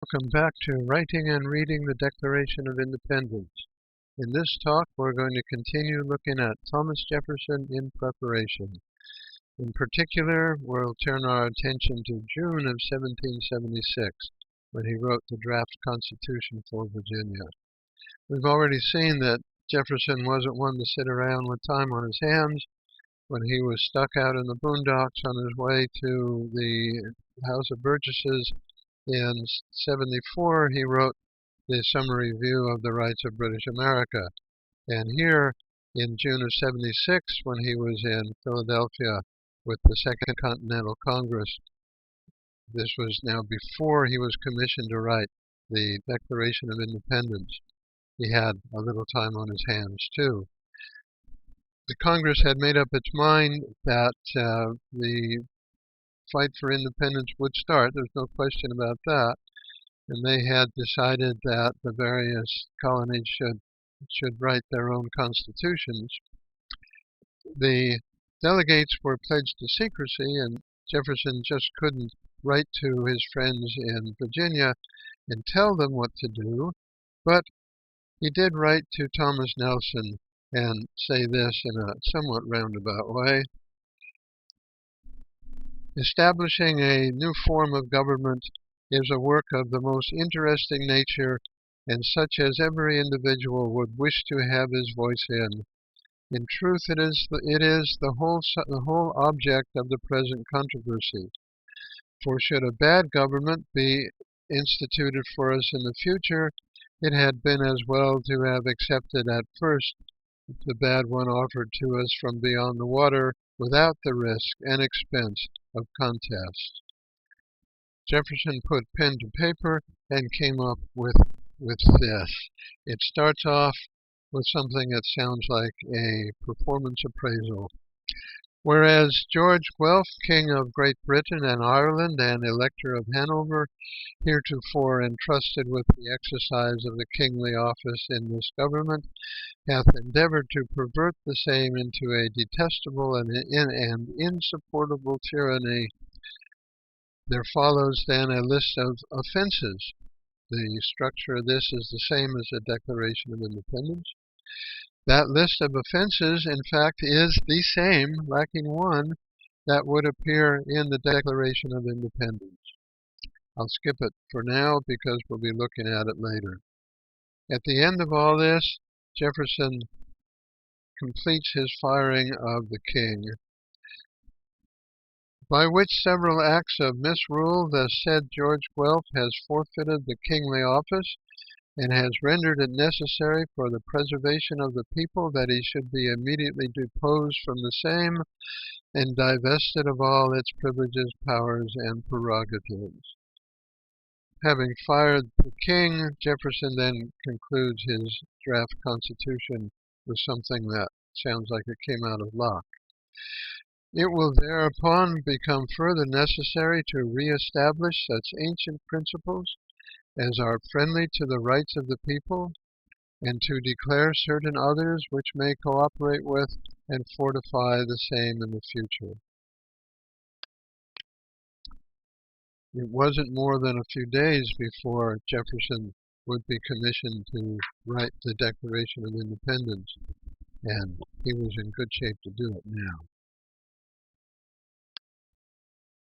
Welcome back to Writing and Reading the Declaration of Independence. In this talk, we're going to continue looking at Thomas Jefferson in preparation. In particular, we'll turn our attention to June of 1776, when he wrote the draft Constitution for Virginia. We've already seen that Jefferson wasn't one to sit around with time on his hands. When he was stuck out in the boondocks on his way to the House of Burgesses, in 74, he wrote the Summary View of the Rights of British America. And here, in June of 76, when he was in Philadelphia with the Second Continental Congress, this was now before he was commissioned to write the Declaration of Independence. He had a little time on his hands, too. The Congress had made up its mind that the fight for independence would start. There's no question about that. And they had decided that the various colonies should write their own constitutions. The delegates were pledged to secrecy, and Jefferson just couldn't write to his friends in Virginia and tell them what to do, but he did write to Thomas Nelson and say this in a somewhat roundabout way. Establishing a new form of government is a work of the most interesting nature, and such as every individual would wish to have his voice in. In truth, it is the whole object of the present controversy. For should a bad government be instituted for us in the future, it had been as well to have accepted at first the bad one offered to us from beyond the water, without the risk and expense of contest. Jefferson put pen to paper and came up with this. It starts off with something that sounds like a performance appraisal. Whereas George Guelph, King of Great Britain and Ireland and Elector of Hanover, heretofore entrusted with the exercise of the kingly office in this government, hath endeavored to pervert the same into a detestable and insupportable tyranny. There follows then a list of offenses. The structure of this is the same as the Declaration of Independence. That list of offenses, in fact, is the same, lacking one, that would appear in the Declaration of Independence. I'll skip it for now because we'll be looking at it later. At the end of all this, Jefferson completes his firing of the king, by which several acts of misrule the said George Guelph has forfeited the kingly office, and has rendered it necessary for the preservation of the people that he should be immediately deposed from the same, and divested of all its privileges, powers, and prerogatives. Having fired the king, Jefferson then concludes his draft constitution with something that sounds like it came out of Locke. It will thereupon become further necessary to re-establish such ancient principles as are friendly to the rights of the people, and to declare certain others which may cooperate with and fortify the same in the future. It wasn't more than a few days before Jefferson would be commissioned to write the Declaration of Independence, and he was in good shape to do it now.